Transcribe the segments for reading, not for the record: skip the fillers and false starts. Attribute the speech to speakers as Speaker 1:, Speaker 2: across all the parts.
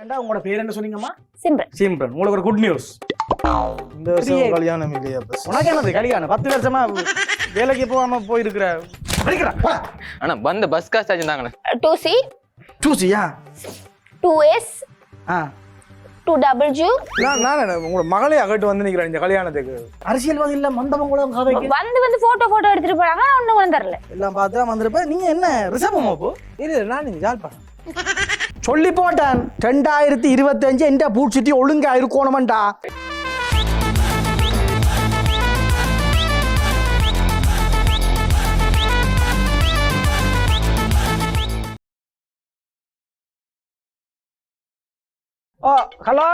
Speaker 1: ஏண்டா உங்களோட பேர் என்ன சொன்னீங்கம்மா?
Speaker 2: சிம்ரன்.
Speaker 1: சிம்ரன். உங்களுக்கு ஒரு குட் நியூஸ்.
Speaker 3: இந்த வருஷம் கல்யாணம் இல்லையா?
Speaker 1: உனக்கு என்னது கல்யாணம்? 10 வருஷமா வேலைக்கு போகாம போயிருக்கிற
Speaker 4: ஆனா வந்த பஸ் காசு ஆச்சுதாங்கண்ணே.
Speaker 2: 2C,
Speaker 1: 2Cயா?
Speaker 2: 2S,
Speaker 1: ஆ
Speaker 2: 2W.
Speaker 3: நான் உங்களோட மகளே அகட்டு வந்து நிக்கிறேன் இந்த கல்யாணத்துக்கு.
Speaker 1: அரசியல்வாதி இல்ல மண்டபம் கூட கதைக்கு
Speaker 2: வந்து போட்டோ எடுத்துட்டு போறாங்க. நான் ஒண்ணு கூட தரல.
Speaker 1: எல்லாம் பார்த்தா வந்திருப்ப. நீங்க என்ன ரிசர்வ் போ?
Speaker 3: இல்ல நான் நீங்க ஜால்பாடு
Speaker 1: சொல்லி போட்டான் 2025 எந்த பூச்சிட்டி ஒழுங்கா இருக்கணும்டா. ஓ ஹலோ.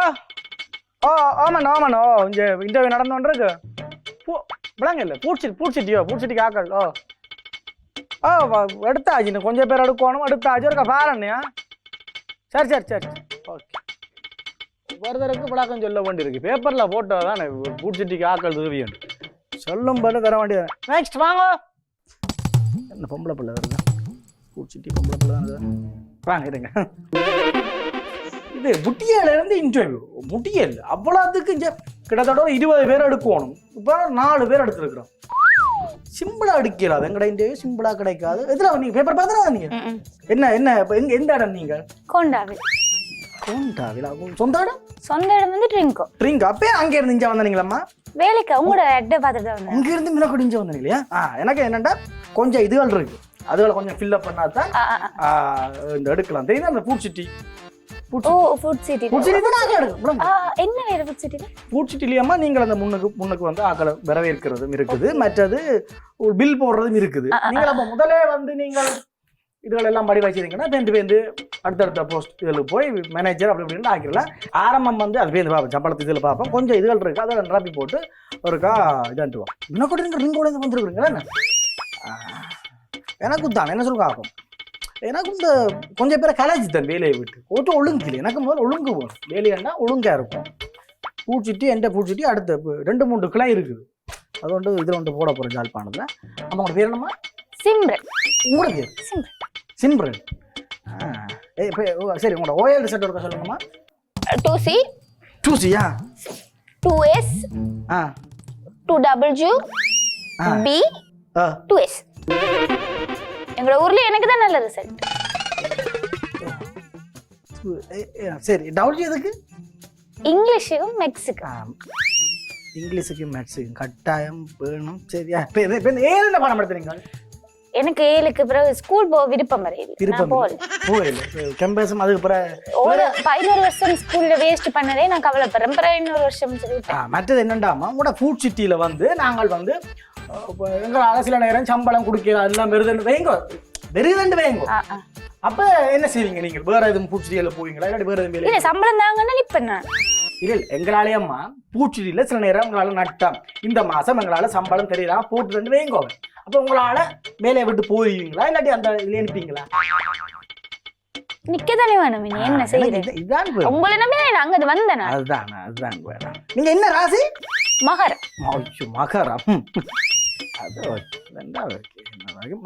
Speaker 1: ஆமாண்ணா இங்கே இன்டர்வியூ நடந்தோன்றிருக்கு. விளங்க இல்லை பூச்சிட்டிக்கு ஆக்கள். எடுத்தாச்சு. இன்னும் கொஞ்சம் பேர் எடுக்கணும். எடுத்தாச்சு இருக்கா பாருண்ணியா? சரி ஓகே. வருதருக்கு விளக்கம் சொல்ல வேண்டியிருக்கு. பேப்பரில் போட்டோ தானே பூச்சிட்டிக்கு ஆக்கள் தேவையான சொல்லும் போல தர வேண்டியது. நெக்ஸ்ட் வாங்க. என்ன பொம்பளை பிள்ளை வருது? பூச்சிட்டி பொம்பளை பிள்ளை தானே. வாங்க இருங்க. இது முட்டியிலேருந்து இன்டர்வியூ. முட்டியல் அவ்வளோத்துக்கு இங்கே கிட்டத்தட்ட ஒரு 20 பேர் எடுக்கணும். இப்போ 4 பேர் எடுத்துருக்குறோம். சிம்பிளா எடுக்கலாது. எங்கட இன்டர்வியூ சிம்பிளா கிடைக்காது. எதுல நீங்க பேப்பர் பார்த்தா நீங்க என்ன இப்போ எந்த இடம்? நீங்க கோண்டாவில். சொந்த இடம்
Speaker 2: வந்து ட்ரிங்கோ.
Speaker 1: அப்பயே அங்கே இருந்து இங்கே வந்தீங்களாம்மா?
Speaker 2: வேலைக்கு உங்களோட அட்டை பார்த்துட்டு வந்தேன்.
Speaker 1: அங்கே இருந்து மிளகு இங்கே வந்தீங்க இல்லையா? எனக்கு என்னண்டா கொஞ்சம் இதுகள் இருக்கு. அதுகளை கொஞ்சம் ஃபில்அப் பண்ணாதான் இந்த எடுக்கலாம். தெரியுது அந்த ஃபுட் சிட்டி.
Speaker 2: ஃபுட் சிட்டி என்ன வேற? ஃபுட் சிட்டி
Speaker 1: ஃபுட் சிட்டிலயம்மா நீங்கள் அந்த முன்னுக்கு வந்து ஆக்களை வரவேற்கிறதும் இருக்குது. மற்றது பில் போடுறதும் இருக்குது. நீங்கள் அப்போ முதலே வந்து நீங்கள் இதுகள் எல்லாம் படி வச்சிருக்கீங்கன்னா பேருந்து அடுத்தடுத்த போஸ்ட் இதில் போய் மேனேஜர் அப்படி இப்படின்னு ஆக்கிடலாம். ஆரம்பம் வந்து அது பேருந்து பார்ப்போம். சம்பளத்து இதில் பார்ப்போம். கொஞ்சம் இதுகள் இருக்குது. அதை நிரப்பி போட்டு ஒருக்கா இதான்ட்டுவோம். இன்னும் கூட நீங்கள் ரிங் கூட வந்துருக்குறீங்களா? என்ன எனக்கும் தான் என்ன சொல்லுங்க ஆகும். எனக்கு இந்த கொஞ்சம் பேரை கலாச்சி தான் வேலையை விட்டு கொஞ்சம் ஒழுங்கு இல்லை. எனக்கு முதல்ல ஒழுங்கு போகணும். வேலையாண்டா ஒழுங்காக இருக்கும். பூச்சிட்டி எந்த பூச்சிட்டி அடுத்த 2-3 கிளை இருக்குது. அது வந்து இதில் வந்து போட போகிறோம் ஜாழ்ப்பாணத்தில். அவங்களோட பேர் என்னம்மா?
Speaker 2: சிம்ரன்.
Speaker 1: உங்களோட பேர் சிம்ரன். சரி உங்களோட ஓஎல் ரிசல்ட் இருக்க சொல்லுங்கம்மா.
Speaker 2: 2C,
Speaker 1: 2Cயா?
Speaker 2: 2S, 2W, B, 2S. எங்களோட ஊர்ல எனக்கு தான் நல்ல ரிசல்ட்.
Speaker 1: சரி டவுட் எதுக்கு?
Speaker 2: இங்கிலீஷுக்கும் மேக்ஸுக்கும்.
Speaker 1: இங்கிலீஷுக்கும் மேக்ஸுக்கும் கட்டாயம் வேணும். சரியா? ஏழு பாடம் எடுத்துறீங்க?
Speaker 2: எனக்கு 7க்கு பிறகு ஸ்கூல் போக விருப்பம்
Speaker 1: கேம்பஸும் அதுக்கு பிறகு
Speaker 2: 11 வருஷம் ஸ்கூல்ல வேஸ்ட் பண்ணதே நான் கவலைப்படுறேன். பிறகு இன்னொரு வருஷம்
Speaker 1: மற்றது என்னண்டாமா உங்களோட ஃபுட் சிட்டியில வந்து நாங்கள் வந்து எங்களால் சில நேரம் சம்பளம் கொடுக்க எல்லாம் மெருதண்டு வைங்க. அப்ப என்ன செய்வீங்க நீங்க? வேற எதுவும் பூச்சிட்டியில போவீங்களா? இல்லாட்டி வேற எதுவும்
Speaker 2: இல்ல சம்பளம் தாங்கன்னா நிப்பேன்.
Speaker 1: இல்ல எங்களாலேயம்மா பூச்சிட்டியில சில நேரம் உங்களால நட்டம் இந்த மாசம் எங்களால சம்பளம் தெரியலாம் போட்டு ரெண்டு வைங்க. அப்ப உங்களால வேலையை விட்டு போவீங்களா? இல்லாட்டி அந்த இதுல அனுப்பீங்களா?
Speaker 2: நிக்கதானே வேணும். நீ என்ன செய்யுது?
Speaker 1: இதான்
Speaker 2: உங்களை நம்பி அங்க வந்தேன்.
Speaker 1: அதுதான் வேணும். நீங்க என்ன ராசி?
Speaker 2: மகரம்.
Speaker 1: மகரம்.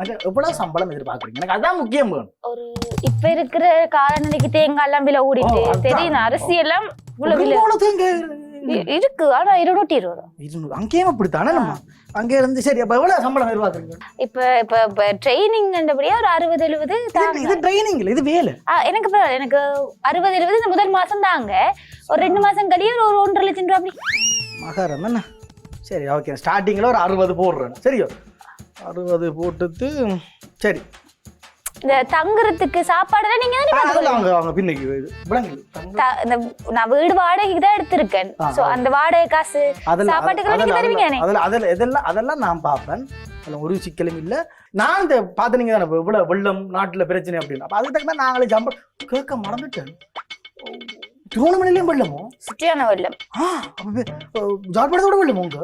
Speaker 1: அது எவ்வளவு சம்பளம் எதிர்பார்க்குறீங்க? எனக்கு அதான் முக்கியம்.
Speaker 2: ஒரு இப்ப இருக்கிற காலநிலைக்கு தேங்காய் எல்லாம் விலை ஓடிட்டு தெரியும். அரிசி எல்லாம் இருக்கு. ஆனா 220.
Speaker 1: அங்கேயும் அப்படித்தானே நம்ம அங்கே இருந்து. சரி அப்ப எவ்வளவு சம்பளம் எதிர்பார்க்குறீங்க?
Speaker 2: இப்ப ட்ரைனிங் ஒரு 60-70.
Speaker 1: இது ட்ரைனிங் இல்ல, இது வேலை.
Speaker 2: எனக்கு 60-70 இந்த முதல் மாசம் தாங்க. ஒரு 2 மாசம் கழிய ஒரு 1.5 லட்சம் ரூபாய்.
Speaker 1: மகரம் என்ன? சரி ஓகே. ஸ்டார்டிங்ல ஒரு 60 போடுறேன். சரியோ? 60 போட்டுட்டு சரி.
Speaker 2: இந்த தங்குறதுக்கு சாப்பாடு நீங்க
Speaker 1: தானே பின்னைக்கு
Speaker 2: நான் வீடு வாடகைக்கு தான் எடுத்திருக்கேன். சோ அந்த வாடகை காசு சாப்பாட்டுக்கு நீங்க தருவீங்க.
Speaker 1: அதெல்லாம் நான் பார்ப்பேன். அதில் ஒரு சிக்கலும் இல்லை. நான் இந்த பார்த்தீங்க தானே இவ்வளவு வெள்ளம் நாட்டுல பிரச்சனை அப்படின்னு. அப்ப அதுக்கு தக்க நாங்களே சம்பளம் கேட்க மறந்துட்டேன். திருவண்ணாமலையிலும் வெள்ளமோ?
Speaker 2: சுற்றியான வெள்ளம்.
Speaker 1: ஜாழ்ப்பாணத்தோட வெள்ளமோ? உங்க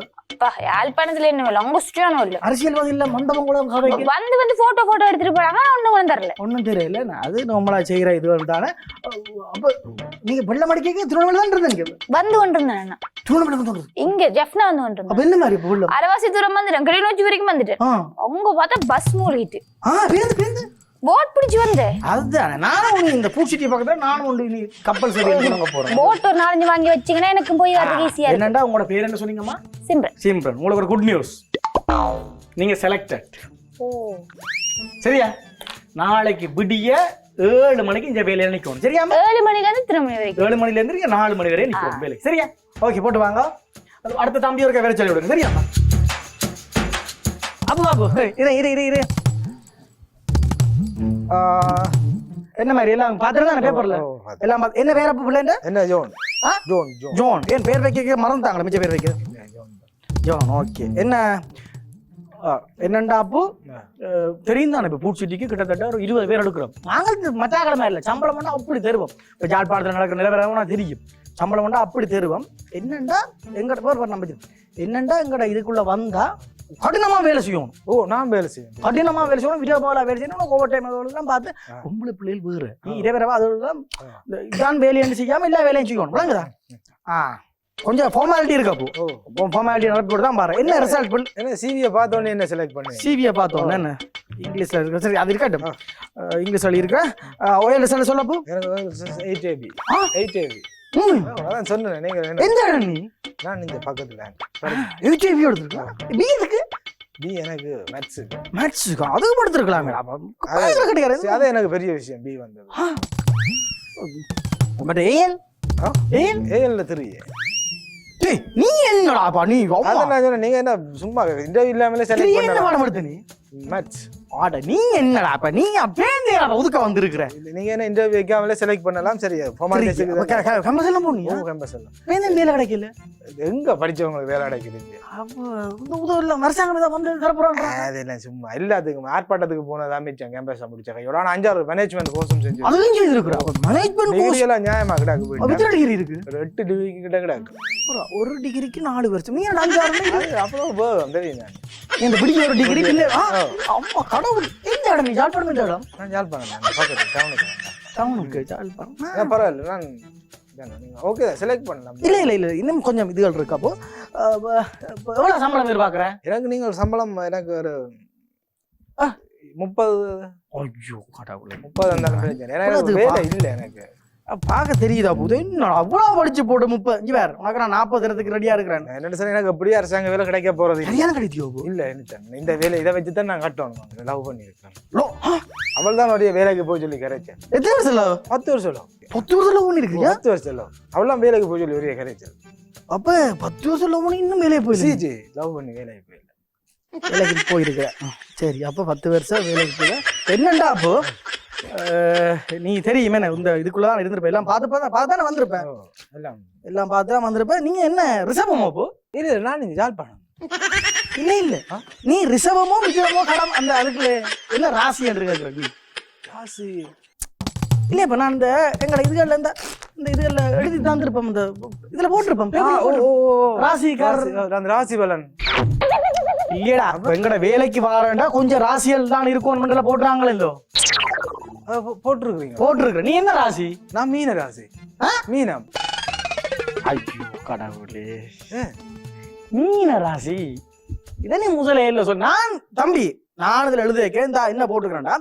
Speaker 2: யாழ்ப்பாணத்துல என்ன வெள்ளம்? அவங்க சுற்றியான வெள்ளம்.
Speaker 1: அரசியல்வாதி இல்ல மண்டபம் கூட
Speaker 2: வந்து போட்டோ எடுத்துட்டு போறாங்க. ஒண்ணும்
Speaker 1: தெரியல. அது நம்மளா செய்யற இது தானே. அப்ப நீங்க வெள்ளம் அடிக்க திருவண்ணாமலை தான் இருந்தீங்க?
Speaker 2: வந்து கொண்டிருந்தேன்.
Speaker 1: திருவண்ணாமலை
Speaker 2: இங்க ஜெஃப்னா வந்து கொண்டிருந்தேன்.
Speaker 1: அப்ப என்ன மாதிரி வெள்ளம்?
Speaker 2: அரவாசி தூரம் வந்துட்டேன். கிளிநொச்சி வரைக்கும் வந்துட்டேன். அவங்க பார்த்தா பஸ் மூழ்கிட்டு. போட் பிடிச்சு வந்து
Speaker 1: அதுதானே நானும் ஒண்ணு இந்த பூச்சிட்டி பக்கத்துல நானும் ஒன்று நீ கப்பல் சரி வாங்க போறேன்.
Speaker 2: போட் ஒரு 4-5 வாங்கி வச்சீங்கன்னா எனக்கும் போய் வரதுக்கு ஈஸியா இருக்கும்.
Speaker 1: என்னண்டா உங்களோட பேர் என்ன சொன்னீங்கம்மா?
Speaker 2: சிம்ரன்.
Speaker 1: சிம்ரன், உங்களுக்கு ஒரு குட் நியூஸ். நீங்க செலக்டட்.
Speaker 2: ஓ
Speaker 1: சரியா? நாளைக்கு விடிய 7 மணிக்கு இந்த வேலையில நிக்கணும். சரியாமா?
Speaker 2: 7 மணில இருந்து 3 மணி வரைக்கும்.
Speaker 1: 7 மணில இருந்து 4 மணி வரை நிக்கணும் வேலை. சரியா? ஓகே, போட்டு வாங்க. அடுத்த தம்பி ஒருக்க வேற சொல்லி விடுங்க. சரியாமா? அப்பு அப்பு இரு என்ன மாதிரி எல்லாம் பாத்துட்டு பேப்பர்ல எல்லாம் என்ன பேர் அப்ப பிள்ளைங்க?
Speaker 3: என்ன ஜோன்? Zone zone
Speaker 1: zone. ஏன் பேர் வைக்க மறந்துட்டாங்களா? மிச்ச பேர் வைக்க ஜோன். ஓகே. என்னண்டா அப்போ தெரியும் தானே, இப்போ பூச்சிட்டிக்கு கிட்டத்தட்ட ஒரு 20 பேர் எடுக்கிறோம். நாங்கள் மற்ற இல்லை, சம்பளம் பண்ணா அப்படி தருவோம். இப்போ ஜாழ்ப்பாணத்தில் நடக்கிற நிலவரம் தெரியும். சம்பளம் பண்ணா அப்படி தருவோம். என்னண்டா எங்கட பேர் நம்ப என்னண்டா எங்கட இதுக்குள்ள வந்தா கடினமா வேலை செய்யணும்.
Speaker 3: ஓ, நான் வேலை செய்யணும்,
Speaker 1: கடினமா வேலை செய்யணும், வீடியோ போல வேலை செய்யணும். ஒவ்வொரு டைம் எல்லாம் பார்த்து பொம்பளை பிள்ளைகள் வேறு நீ இதே வேறவா அதெல்லாம் இதான் வேலையை செய்யாம எல்லா வேலையும் செய்யணும். விளங்குதா? கொஞ்சம் ஃபார்மாலிட்டி இருக்கு. அப்போ ஃபார்மாலிட்டி நடத்தி தான் பாரு. என்ன ரிசல்ட்?
Speaker 3: என்ன சிவியை பார்த்தோன்னே என்ன செலக்ட் பண்ணி?
Speaker 1: சிவியை பார்த்தோன்னே என்ன இங்கிலீஷ்ல இருக்கு. சரி, அது இருக்கட்டும். இங்கிலீஷ் வழி இருக்கு. ஓஎல் ரிசல்ட் சொல்லப்போ
Speaker 3: எனக்கு 8 AB. 8 AB. அதான் சொன்னேன். நீங்க
Speaker 1: எந்த இடம்? நீ
Speaker 3: நான் இந்த பக்கத்துல
Speaker 1: 8 AB எடுத்துருக்கா? பி எதுக்கு?
Speaker 3: பி எனக்கு
Speaker 1: மேத்ஸுக்கு அதுக்கு படுத்துருக்கலாமே.
Speaker 3: அது எனக்கு பெரிய விஷயம். பி வந்தது.
Speaker 1: பட் ஏஎல்
Speaker 3: ஏஎல்ல 3.
Speaker 1: நீ என்னடா நீ
Speaker 3: நீங்க என்ன சும்மா இன்டர்வியூ இல்லாமலே செலக்ட் பண்ண
Speaker 1: என்ன பாடம் எடுத்த? நீ
Speaker 3: மேத்ஸ்.
Speaker 1: ஆட நீ என்னடா அப்ப நீ அப்பேந்தே ஒதுக்க வந்திருக்கிற?
Speaker 3: நீங்க என்ன இன்டர்வியூ வைக்காமலே செலக்ட் பண்ணலாம். சரி, ஃபார்மாலிட்டிஸ்க்கு
Speaker 1: கேம்பஸ் எல்லாம் போனியா?
Speaker 3: கேம்பஸ் எல்லாம்
Speaker 1: வேணும். வேலை கிடைக்கல.
Speaker 3: எங்க படிச்சவங்களுக்கு வேலை கிடைக்குது?
Speaker 1: அப்போ இந்த உதவில மரசாங்கமே தான் வந்து தரப்புறாங்க.
Speaker 3: அதெல்லாம் சும்மா எல்லாத்துக்கும் ஆர்ப்பாட்டத்துக்கு போனதா மிச்சம். கேம்பஸ் முடிச்ச கையோட 5-6 மேனேஜ்மெண்ட் கோர்ஸும் செஞ்சு
Speaker 1: அதுவும் செய்திருக்கிறா. மேனேஜ்மெண்ட் கோர்ஸ்
Speaker 3: எல்லாம் நியாயமா கிடக்கு.
Speaker 1: எத்தனை டிகிரி இருக்கு?
Speaker 3: 8 டிகிரி கிட்ட கிடக்கு.
Speaker 1: ஒரு டிகிரிக்கு 4 வருஷம். நீ 5-6
Speaker 3: அப்புறம் போதும் தெரியும்.
Speaker 1: இந்த பிடிக்க ஒரு டிகிரி இல்ல. அம்மா கடவுள். எந்த இடம்? நீ ஜாழ்ப்பாணம் எந்த இடம்?
Speaker 3: நான் ஜாழ்ப்பாணம் பக்கத்து
Speaker 1: டவுனுக்கு. ஜாழ்ப்பாணம்
Speaker 3: பரவாயில்ல. நான் ஓகே செலக்ட் பண்ணலாம்.
Speaker 1: இல்ல இன்னும் கொஞ்சம் இதுகள் இருக்கு. அப்போ எவ்வளவு சம்பளம் எதிர்பார்க்கற?
Speaker 3: எனக்கு நீங்கள் சம்பளம் எனக்கு ஒரு 30.
Speaker 1: ஐயோ கடவுளே,
Speaker 3: 30 இருந்தாலும் பிரச்சனை. எனக்கு வேலை இல்லை. எனக்கு
Speaker 1: பார்க்க தெரியுதா போது என்ன அவ்வளவு படிச்சு போட்டு 35 வேற உனக்கு நான் 40 தினத்துக்கு ரெடியா இருக்கிறேன்.
Speaker 3: என்ன சார், எனக்கு அப்படியே அரசாங்க வேலை கிடைக்க போறது
Speaker 1: கல்யாணம் கிடைச்சியோ?
Speaker 3: இல்ல, இந்த வேலை இதை வச்சு தான் நான் கட்டணும். லவ் பண்ணி இருக்கேன். அவள் தான் நிறைய வேலைக்கு போய் சொல்லி கரைச்சேன்.
Speaker 1: எத்தனை வருஷம்?
Speaker 3: 10 வருஷம்.
Speaker 1: 10 வருஷம் லவ் பண்ணி இருக்கியா?
Speaker 3: 10 வருஷம் லவ். அவள்லாம் வேலைக்கு போய் சொல்லி ஒரே கரைச்சல்.
Speaker 1: அப்ப 10 வருஷம் லவ் பண்ணி இன்னும் வேலையை போயில?
Speaker 3: சிஜி லவ் பண்ணி வேலைக்கு போயில.
Speaker 1: வேலைக்கு போயிருக்க. சரி, அப்ப 10 வருஷம் வேலைக்கு போயில. என்னண்டா அப்போ நீ தெரியுமே இந்த இதுக்குள்ளதான் இருந்திருப்ப. எல்லாம் பார்த்தானே வந்திருப்பேன். எல்லாம் பார்த்துதான் வந்திருப்பேன். நீங்க என்ன ரிசர்வமோ? அப்போ
Speaker 3: இல்ல, நான் இந்த ஜாழ்ப்பாணம்.
Speaker 1: இல்ல நீ ரிசர்வமோ விஜயமோ கடம் அந்த அதுக்குள்ள என்ன ராசி என்று கேட்கிற? நீ
Speaker 3: ராசி
Speaker 1: இல்ல. இப்ப நான் இந்த எங்களை இதுகள்ல இந்த இதுகள்ல எழுதி தந்திருப்போம். இந்த இதுல போட்டிருப்போம் ராசிக்காரர்.
Speaker 3: அந்த ராசி பலன்
Speaker 1: இல்லையடா. எங்கட வேலைக்கு வாரண்டா கொஞ்சம் ராசியல் தான் இருக்கும் போட்டுறாங்களோ? இல்லோ போட்டிருக்க. நீ என்ன ராசி?
Speaker 3: நான் மீன ராசி. மீனம்.
Speaker 1: ஐயோ கடவுளே, மீன ராசி. இதை நீ முதலே இல்ல சொல். நான் தம்பி நான் இதுல எழுதி வைக்க இந்த என்ன போட்டுக்கிறேன்டா,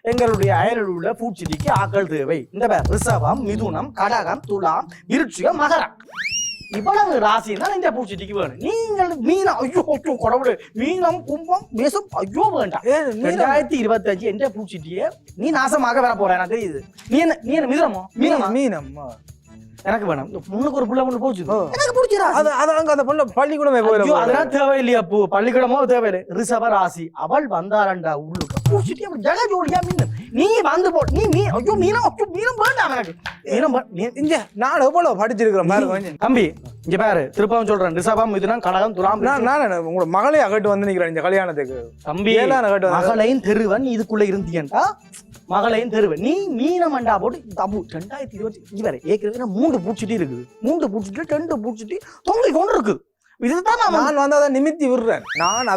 Speaker 1: எங்களுடைய அயலில் உள்ள பூச்சிடிக்கு ஆக்கள் தேவை. இந்த பேர் ரிஷபம், மிதுனம், கடகம், துலாம், விருட்சிகம், மகரம். இவ்வளவு ராசி தான் இந்த பூச்சிட்டிக்கு வேணும். நீங்கள் மீனம், ஐயோ கடவுளே, மீனம், கும்பம், மேசம், ஐயோ வேண்டாம். 2025 எந்த பூச்சிட்டியே நீ நாசமாக வர போற எனக்கு தெரியுது. நீ என்ன மிதுனமோ?
Speaker 3: மீனம்
Speaker 1: எனக்கு வேணும். முன்னுக்கு ஒரு புள்ள ஒண்ணு போச்சு, எனக்கு பிடிச்சிரா.
Speaker 3: அந்த பொண்ணு பள்ளிக்கூடமே போயிடும்.
Speaker 1: அதெல்லாம் தேவையில்லையா? பூ பள்ளிக்கூடமோ தேவையில்லை. ரிஷப ராசி. அவள் வந்தாரண்டா உள்ளுக்கு பூச்சிட்டி அப்படி ஜக ஜோடியா மீனம். நீ வந்து போ. நீ ஐயோ மீனம், ஐயோ மீனம் வேண்டாம் எனக்கு. மீனம்
Speaker 3: இங்க நான் எவ்வளவு படிச்சிருக்கிறேன் பாருங்க
Speaker 1: தம்பி. இங்க பாரு, திருப்பவும் சொல்றேன். ரிஷபம், மிதுனம், கடகம், துலாம்.
Speaker 3: நான் உங்களோட மகளையும் அகட்டு வந்து நிக்கிறேன் இந்த கல்யாணத்துக்கு.
Speaker 1: தம்பி மகளையும் தெருவன் இதுக்குள்ள இருந்தியன்டா. மகளையும் தெருவன் நீ மீனமண்டா போட்டு தப்பு. 2020 ஏற்கனவே 3 பூச்சிட்டி இருக்குது. 3 பூச்சிட்டி 2 பூச்சிட்டி தொங்கி கொண்டு இருக்குது. இதுதான்
Speaker 3: நான் வந்து அதை நிமித்தி விடுறேன். நான்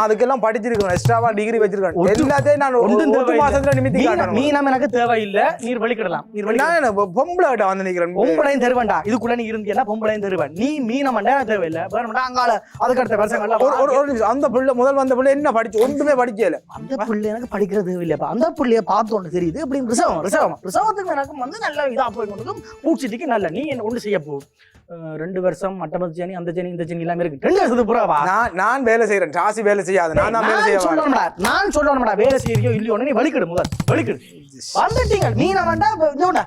Speaker 3: அதுக்கெல்லாம் படிச்சிருக்கேன், எக்ஸ்ட்ராவா டிகிரி வச்சிருக்கேன். எல்லாத்தையும் நான் ஒரு மாசத்துல நிமித்தி காட்டணும்.
Speaker 1: மீனம் எனக்கு தேவையில்லை, நீர் வலிக்கிடலாம்.
Speaker 3: நான் பொம்பளை கிட்ட வந்து நிக்கிறேன்.
Speaker 1: பொம்பளையும் தருவேண்டா, இதுக்குள்ள நீ இருந்தியா பொம்பளையும் தருவேன். நீ மீனம் தேவையில்லை, வேணும்டா அங்கால அதுக்கடுத்த வருஷங்கள்ல
Speaker 3: ஒரு நிமிஷம். அந்த பிள்ளை முதல் வந்த பிள்ளை என்ன படிச்சு ஒன்றுமே படிக்கல.
Speaker 1: அந்த பிள்ளை எனக்கு படிக்கிறது தேவையில்லைப்பா. அந்த பிள்ளைய பார்த்தோன்னு தெரியுது அப்படின்னு ரிசவத்துக்கு எனக்கு வந்து நல்ல இதா போய் பூச்சிட்டிக்கு நல்ல நீ என்ன ஒண்ணு செய்ய போ. 2 வருஷம் மட்டமத்து சனி, அந்த சனி, இந்த சனி எல்லாமே இருக்கு. 2 வருஷத்துக்கு புறாவா
Speaker 3: நான் வேலை செய்யறேன். ராசி வேலை செய்யாது, நான் தான் வேலை செய்ய.
Speaker 1: நான் சொல்லணும்டா, வேலை செய்யறியோ இல்லையோ நீ வலிக்கிடு, முதல் வலிக்கிடு. வந்துட்டீங்க மீனம் வேண்டா, இதோட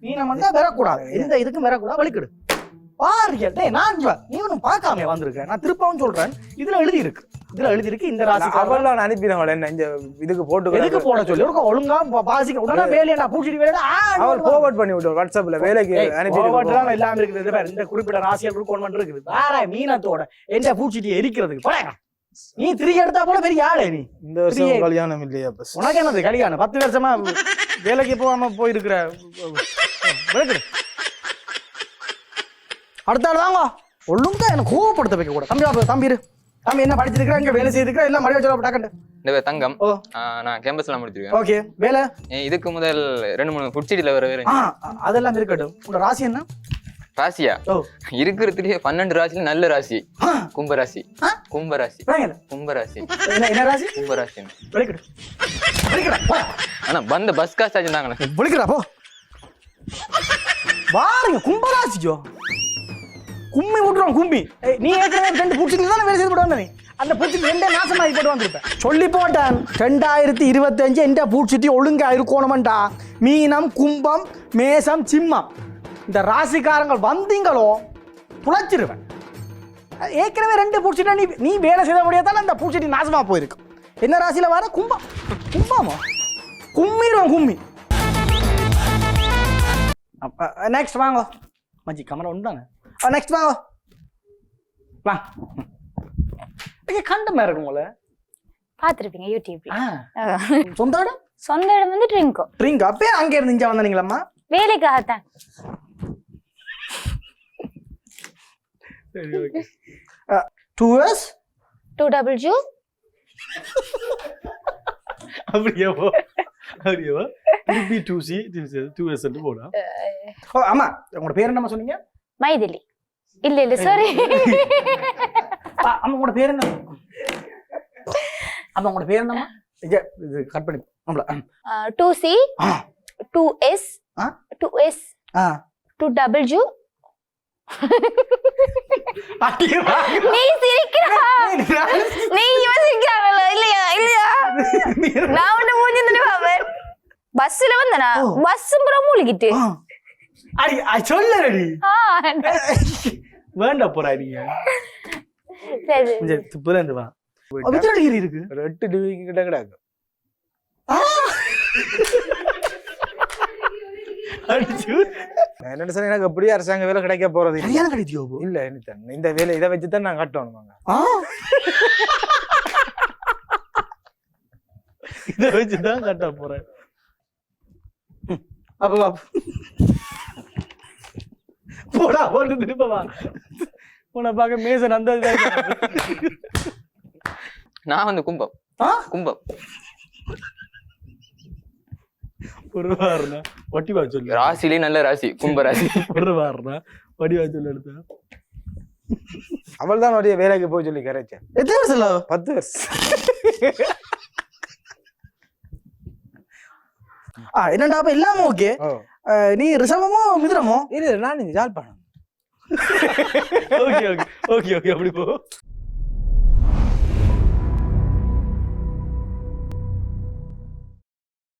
Speaker 1: மீனம் வேண்டா வரக்கூடாது, எந்த இதுக்கும் வரக்கூடாது, வலிக்கிடு. பாருங்க நான் நீ ஒன்னும் பார்க்காம வந்திருக்கேன். நான் திருப்பவும் சொல்றேன், இதுல எழுதி இருக்கு, இந்த ராசி
Speaker 3: அவள் நான் அனுப்பினவள் என்ன இந்த இதுக்கு போட்டு
Speaker 1: எதுக்கு போட சொல்லி ஒழுங்கா பாசிக்க உடனே வேலையை நான் பூச்சிட்டு வேலை
Speaker 3: அவள் ஃபார்வர்ட் பண்ணி விட்டு வாட்ஸ்அப்ல வேலைக்கு அனுப்பி
Speaker 1: எல்லாம் இருக்குது. இந்த குறிப்பிட்ட ராசியல் குரூப் இருக்குது. வேற மீனத்தோட எந்த பூச்சிட்டி எரிக்கிறதுக்கு போறேன். நீ 3 எடுத்தா போல பெரிய ஆளே. நீ
Speaker 3: இந்த வருஷம் கல்யாணம் இல்லையா?
Speaker 1: உனக்கு என்னது கல்யாணம்? 10 வருஷமா வேலைக்கு போகாம போயிருக்கிற. அடுத்த ஆள் தாங்க ஒழுங்கா எனக்கு கோவப்படுத்த வைக்க கூட. தம்பி தம்பி என்ன படிச்சிருக்கிறேன், இங்க வேலை செய்திருக்கிறேன், எல்லாம் மடிவா சொல்ல டாக்கண்டு.
Speaker 4: இந்த பேர் தங்கம். நான் கேம்பஸ்ல முடிச்சிருக்கேன்.
Speaker 1: ஓகே, வேலை
Speaker 4: இதுக்கு முதல் 2-3 ஃபுட்சிட்டில வேற
Speaker 1: அதெல்லாம் இருக்கட்டும். உங்க ராசி என்ன?
Speaker 4: ராசியா இருக்கிறதுலயே 12 ராசியில நல்ல ராசி கும்பராசி. கும்பராசி கும்பராசி
Speaker 1: என்ன ராசி?
Speaker 4: கும்பராசி.
Speaker 1: விളിக்கடா.
Speaker 4: ஆனா வந்த பஸ் காசு ஆச்சுதாங்க.
Speaker 1: விളിக்கடா போ. பாருங்க கும்பராசிஜோ கும்மி விட்டுருவோம். கும்பி நீ ஏற்கனவே 2 பூச்சிட்டு தானே வேலை செய்து போட்டு வந்த. நீ அந்த பூச்சிட்டு 2 நாசமாகி போட்டு வந்துருப்பேன். சொல்லி போட்டேன் 2025 எந்த பூச்சிட்டி ஒழுங்கா இருக்கணும்டா. மீனம், கும்பம், மேசம், சிம்மம் இந்த ராசிக்காரங்கள் வந்தீங்களோ புழைச்சிருவேன். ஏற்கனவே 2 பூச்சிட்டா நீ வேலை செய்த முடியாதானே அந்த பூச்சிட்டி நாசமா போயிருக்கு. என்ன ராசியில வர? கும்பம். கும்பமோ கும்மிரும் கும்மி. நெக்ஸ்ட் வாங்க மச்சி, கமரா உண்டாங்க. நெக்ஸ்ட் வாங்க வா. கண்ட மாதிரி இருக்கும் போல
Speaker 2: பாத்துருப்பீங்க யூடியூப்ல.
Speaker 1: சொந்த இடம்?
Speaker 2: சொந்த இடம் வந்து ட்ரிங்கோ.
Speaker 1: அப்பே அங்க இருந்து இங்க வந்தீங்களாம்மா?
Speaker 2: வேலைக்காகத்தான்.
Speaker 1: சரி ஓகே. 2S
Speaker 2: 2W
Speaker 1: அப்படியே போ. அப்படியே போ. 2B2C 2S ன்னு போடா. ஆமா, உங்க பேர் என்னமா சொன்னீங்க?
Speaker 2: மைதிலி. இல்ல சாரி.
Speaker 1: அம்மா உங்க பேர் என்ன? அம்மா உங்க பேர் என்னமா? இது கட் பண்ணி நம்மள
Speaker 2: 2C 2S 2S 2W. நீ சிரிக்கிறா? நீ யோசிக்கிறாங்களா? இல்லையா நான் உன்னை மூஞ்சிட்டு பாப்பேன். பஸ்ல வந்தனா பஸ் புறம் மூழ்கிட்டு
Speaker 1: சொல்லி வேண்டா போறா நீங்க. புரிந்து வா. இருக்கு
Speaker 3: 8 டிகிரி கிட்ட கிடக்கு. என்ன சார், எனக்கு அப்படியே அரசாங்க வேலை கிடைக்க போறது
Speaker 1: கிடைச்சியோ
Speaker 3: இல்ல. இந்த வேலை இதை வச்சுதான் நான் கட்டணும்.
Speaker 1: இதை வச்சுதான் கட்ட போறேன். அப்ப போடா போட்டு திருப்பவா உன்னை பார்க்க மேசன் அந்த
Speaker 4: நான் வந்து கும்பம். கும்பம்
Speaker 1: ஒரு வாரனா வட்டிவா சொல்லு.
Speaker 4: ராசிலே நல்ல ராசி கும்பராசி.
Speaker 1: ஒரு வாரனா வடிவா சொல்லு. எடுத்த
Speaker 3: அவள் தான் நிறைய வேலைக்கு போய் சொல்லி கரைச்சேன்.
Speaker 1: எத்தனை வருஷம்?
Speaker 3: 10 வருஷம்.
Speaker 1: என்னடா அப்ப இல்லாம ஓகே. நீ ரிசவமோ மிதுரமோ?
Speaker 3: இல்ல நான் ஜாழ்ப்பாணம்.
Speaker 1: ஓகே ஓகே ஓகே ஓகே அப்படி போ.